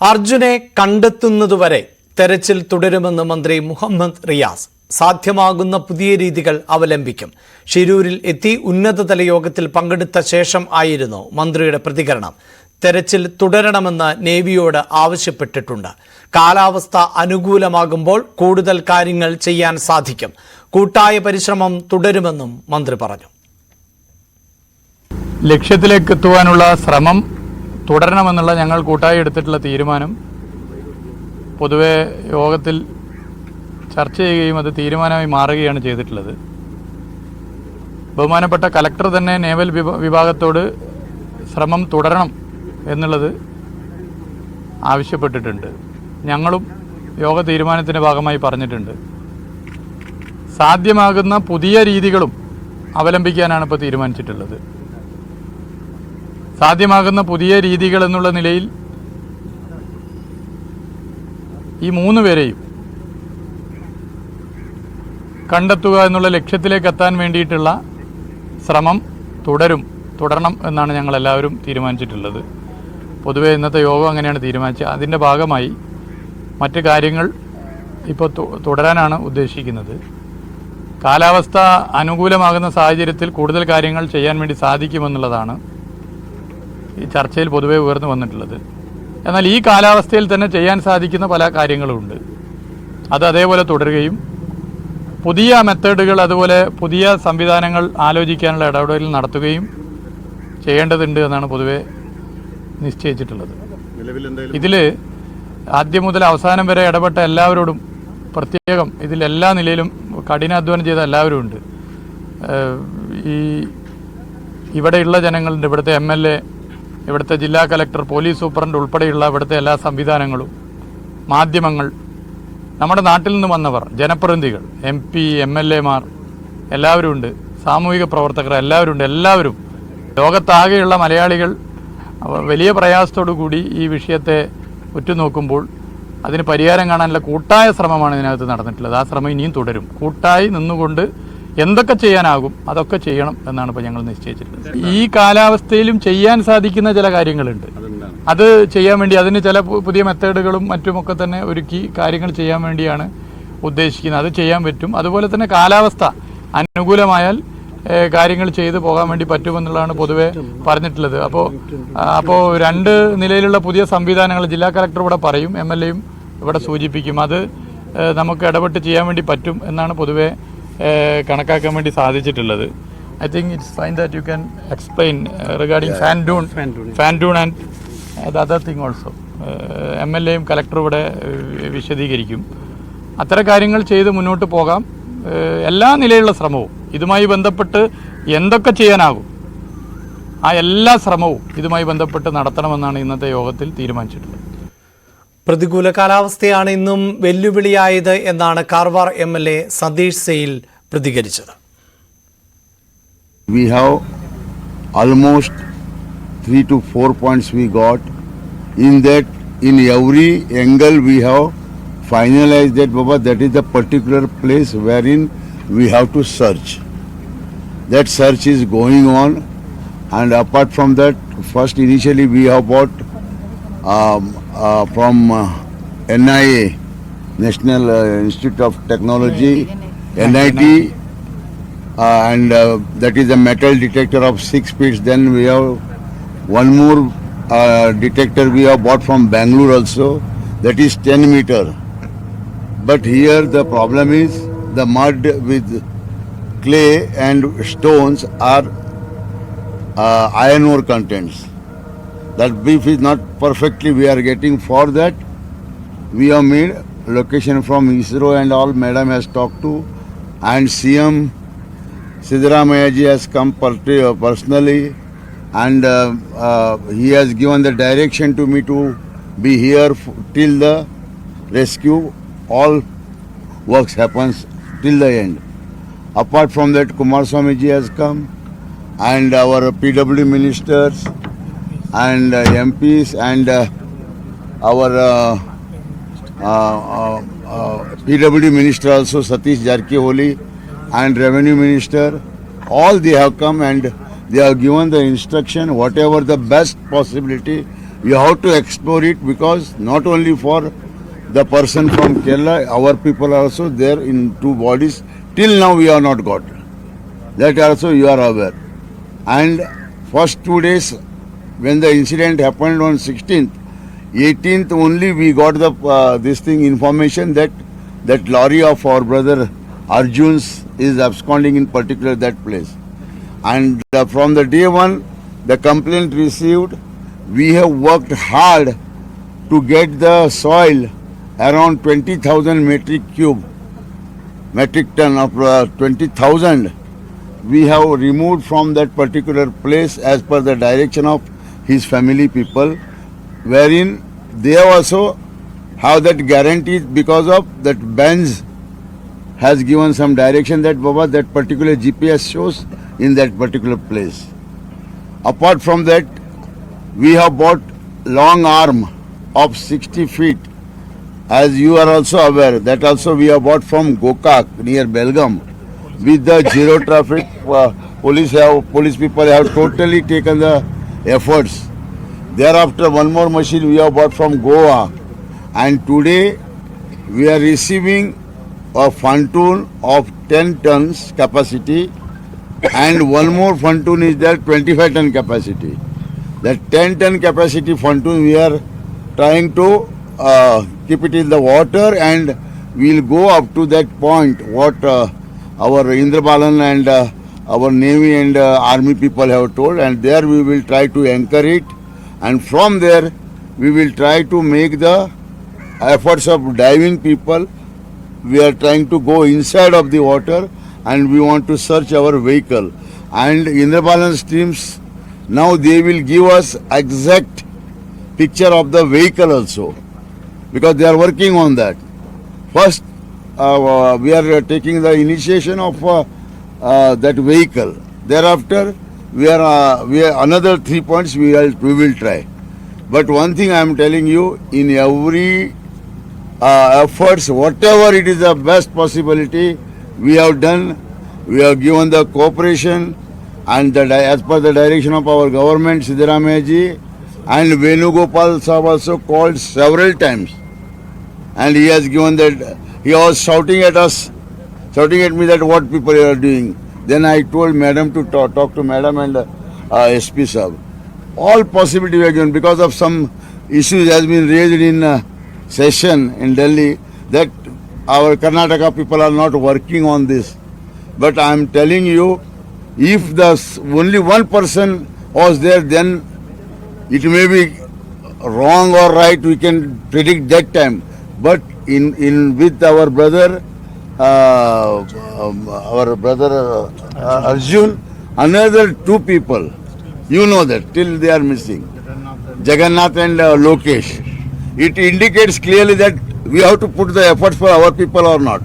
അർജുനെ കണ്ടെത്തുന്നതുവരെ തെരച്ചിൽ തുടരുമെന്ന് മന്ത്രി മുഹമ്മദ് റിയാസ്. സാധ്യമാകുന്ന പുതിയ രീതികൾ അവലംബിക്കും. ഷിരൂരിൽ എത്തി ഉന്നതതല യോഗത്തിൽ പങ്കെടുത്ത ശേഷം ആയിരുന്നു മന്ത്രിയുടെ പ്രതികരണം. തെരച്ചിൽ തുടരണമെന്ന് നേവിയോട് ആവശ്യപ്പെട്ടിട്ടുണ്ട്. കാലാവസ്ഥ അനുകൂലമാകുമ്പോൾ കൂടുതൽ കാര്യങ്ങൾ ചെയ്യാൻ സാധിക്കും. കൂട്ടായ പരിശ്രമം തുടരുമെന്നും മന്ത്രി പറഞ്ഞു. ലക്ഷ്യത്തിലേക്ക് എത്തുവാനുള്ള ശ്രമം തുടരണമെന്നുള്ള ഞങ്ങൾ കൂട്ടായി എടുത്തിട്ടുള്ള തീരുമാനം പൊതുവെ യോഗത്തിൽ ചർച്ച ചെയ്യുകയും അത് തീരുമാനമായി മാറുകയാണ് ചെയ്തിട്ടുള്ളത്. ബഹുമാനപ്പെട്ട കലക്ടർ തന്നെ നേവൽ വിഭാഗത്തോട് ശ്രമം തുടരണം എന്നുള്ളത് ആവശ്യപ്പെട്ടിട്ടുണ്ട്. ഞങ്ങളും യോഗ തീരുമാനത്തിൻ്റെ ഭാഗമായി പറഞ്ഞിട്ടുണ്ട്. സാധ്യമാകുന്ന പുതിയ രീതികളും അവലംബിക്കാനാണ് ഇപ്പോൾ തീരുമാനിച്ചിട്ടുള്ളത്. സാധ്യമാകുന്ന പുതിയ രീതികൾ എന്നുള്ള നിലയിൽ ഈ 3 പേരെയും കണ്ടെത്തുക എന്നുള്ള ലക്ഷ്യത്തിലേക്ക് എത്താൻ വേണ്ടിയിട്ടുള്ള ശ്രമം തുടരണം എന്നാണ് ഞങ്ങളെല്ലാവരും തീരുമാനിച്ചിട്ടുള്ളത്. പൊതുവെ ഇന്നത്തെ യോഗം അങ്ങനെയാണ് തീരുമാനിച്ചത്. അതിൻ്റെ ഭാഗമായി മറ്റ് കാര്യങ്ങൾ ഇപ്പോൾ തുടരാനാണ് ഉദ്ദേശിക്കുന്നത്. കാലാവസ്ഥ അനുകൂലമാകുന്ന സാഹചര്യത്തിൽ കൂടുതൽ കാര്യങ്ങൾ ചെയ്യാൻ വേണ്ടി സാധിക്കുമെന്നുള്ളതാണ് ഈ ചർച്ചയിൽ പൊതുവെ ഉയർന്നു വന്നിട്ടുള്ളത്. എന്നാൽ ഈ കാലാവസ്ഥയിൽ തന്നെ ചെയ്യാൻ സാധിക്കുന്ന പല കാര്യങ്ങളുമുണ്ട്. അത് അതേപോലെ തുടരുകയും പുതിയ മെത്തേഡുകൾ അതുപോലെ പുതിയ സംവിധാനങ്ങൾ ആലോചിക്കാനുള്ള ഇടപെടൽ നടത്തുകയും ചെയ്യേണ്ടതുണ്ട് എന്നാണ് പൊതുവെ നിശ്ചയിച്ചിട്ടുള്ളത്. ഇതിൽ ആദ്യം മുതൽ അവസാനം വരെ ഇടപെട്ട എല്ലാവരോടും പ്രത്യേകം ഇതിലെല്ലാ നിലയിലും കഠിനാധ്വാനം ചെയ്ത എല്ലാവരും ഉണ്ട്. ഇവിടെയുള്ള ജനങ്ങളുണ്ട്, ഇവിടുത്തെ MLA, ഇവിടുത്തെ ജില്ലാ കലക്ടർ, പോലീസ് സൂപ്രണ്ട് ഉൾപ്പെടെയുള്ള ഇവിടുത്തെ എല്ലാ സംവിധാനങ്ങളും, മാധ്യമങ്ങൾ, നമ്മുടെ നാട്ടിൽ നിന്ന് വന്നവർ, ജനപ്രതിനിധികൾ, MP, MLA മാർ എല്ലാവരും ഉണ്ട്, സാമൂഹിക പ്രവർത്തകർ എല്ലാവരും ഉണ്ട്. എല്ലാവരും ലോകത്താകെയുള്ള മലയാളികൾ വലിയ പ്രയാസത്തോടു കൂടി ഈ വിഷയത്തെ ഉറ്റുനോക്കുമ്പോൾ അതിന് പരിഹാരം കാണാനുള്ള കൂട്ടായ ശ്രമമാണ് ഇതിനകത്ത് നടന്നിട്ടുള്ളത്. ആ ശ്രമം ഇനിയും തുടരും. കൂട്ടായി നിന്നുകൊണ്ട് എന്തൊക്കെ ചെയ്യാനാകും അതൊക്കെ ചെയ്യണം എന്നാണ് ഇപ്പോൾ ഞങ്ങൾ നിശ്ചയിച്ചിട്ടുള്ളത്. ഈ കാലാവസ്ഥയിലും ചെയ്യാൻ സാധിക്കുന്ന ചില കാര്യങ്ങളുണ്ട്. അത് ചെയ്യാൻ വേണ്ടി അതിന് ചില പുതിയ മെത്തേഡുകളും മറ്റുമൊക്കെ തന്നെ ഒരുക്കി കാര്യങ്ങൾ ചെയ്യാൻ വേണ്ടിയാണ് ഉദ്ദേശിക്കുന്നത്. അത് ചെയ്യാൻ പറ്റും. അതുപോലെ തന്നെ കാലാവസ്ഥ അനുകൂലമായാൽ കാര്യങ്ങൾ ചെയ്തു പോകാൻ വേണ്ടി പറ്റുമെന്നുള്ളതാണ് പൊതുവെ പറഞ്ഞിട്ടുള്ളത്. അപ്പോൾ 2 നിലയിലുള്ള പുതിയ സംവിധാനങ്ങൾ ജില്ലാ കളക്ടർ ഇവിടെ പറയും, MLA-യും ഇവിടെ സൂചിപ്പിക്കും. അത് നമുക്ക് ഇടപെട്ട് ചെയ്യാൻ വേണ്ടി പറ്റും എന്നാണ് പൊതുവെ കണക്കാക്കാൻ വേണ്ടി സാധിച്ചിട്ടുള്ളത്. I think it's fine that you can explain regarding fan doon and the other thing also. MLA-യും കളക്ടറും ഇവിടെ വിശദീകരിക്കും. അത്തരം കാര്യങ്ങൾ ചെയ്ത് മുന്നോട്ട് പോകാം. എല്ലാ നിലയിലുള്ള ശ്രമവും ഇതുമായി ബന്ധപ്പെട്ട് എന്തൊക്കെ ചെയ്യാനാകും ആ എല്ലാ ശ്രമവും ഇതുമായി ബന്ധപ്പെട്ട് നടത്തണമെന്നാണ് ഇന്നത്തെ യോഗത്തിൽ തീരുമാനിച്ചിട്ടുള്ളത്. പ്രതികൂല കാലാവസ്ഥയാണ് ഇന്നും വെല്ലുവിളിയായത് എന്നാണ് കാർവാർ MLA സതീഷ് സെയിൽ പ്രതികരിച്ചത്. We have almost 3 to 4 points we got. In that, in every angle we have finalized that, Baba, that is the particular place wherein we have to search. That search is going on, and apart from that, first initially we have bought from NIA, National Institute of Technology, NIT, and that is a metal detector of 6 feet. Then we have one more detector we have bought from Bangalore also, that is 10 meter. But here the problem is the mud with clay and stones are iron ore contents. That beef is not perfectly we are getting. For that we have made location from ISRO and all madam has talked to, and CM Siddaramaiah ji has come personally, and he has given the direction to me to be here till the rescue. All works happens till the end. Apart from that, Kumaraswamy ji has come, and our PW ministers and MPs and our PW minister also, Satish Jarkiholy, and revenue minister, all they have come and they have given the instruction whatever the best possibility We have to explore it because not only for the person from Kerala, our people are also there in two bodies. Till now we have not got. That also you are aware. And first 2 days when the incident happened on 16th, 18th only we got the this thing information that lorry of our brother Arjun's is absconding in particular that place. And from the day one, the complaint received, we have worked hard to get the soil around 20,000 metric ton of 20,000 we have removed from that particular place as per the direction of his family people, wherein they also have that guarantee because of that Benz has given some direction that Baba that particular GPS shows in that particular place. Apart from that, we have bought long arm of 60 feet. As you are also aware, that also we have bought from Gokak near Belgaum. With the zero traffic, police people have totally taken the efforts. Thereafter, one more machine we have bought from Goa, and today we are receiving a pontoon of 10 tons capacity, and one more pontoon is there 25 ton capacity. That 10 ton capacity pontoon we are trying to keep it in the water, and we will go up to that point what our Indrabalan and our Navy and Army people have told, and there we will try to anchor it, and from there we will try to make the efforts of diving people. We are trying to go inside of the water and we want to search our vehicle. And Indrabalan's teams, now they will give us exact picture of the vehicle also, because they are working on that. First, we are taking the initiation of that vehicle. Thereafter, we are another 3 points we will try. But one thing I am telling you, in every efforts, whatever it is the best possibility, we have done. We have given the cooperation, and as per the direction of our government, Siddaramaiah ji, and Venugopal Sahab also called several times, and he has given that. He was shouting at us, shouting at me that what people are doing. Then I told madam to talk to madam and SP Sahab. All possibility we are given because of some issues has been raised in session in Delhi that our Karnataka people are not working on this. But I am telling you, if only one person was there, then it may be wrong or right. We can predict that time. But in with our brother Arjun, another two people, you know that till they are missing, Jagannath and Lokesh. It indicates clearly that we have to put the effort for our people or not.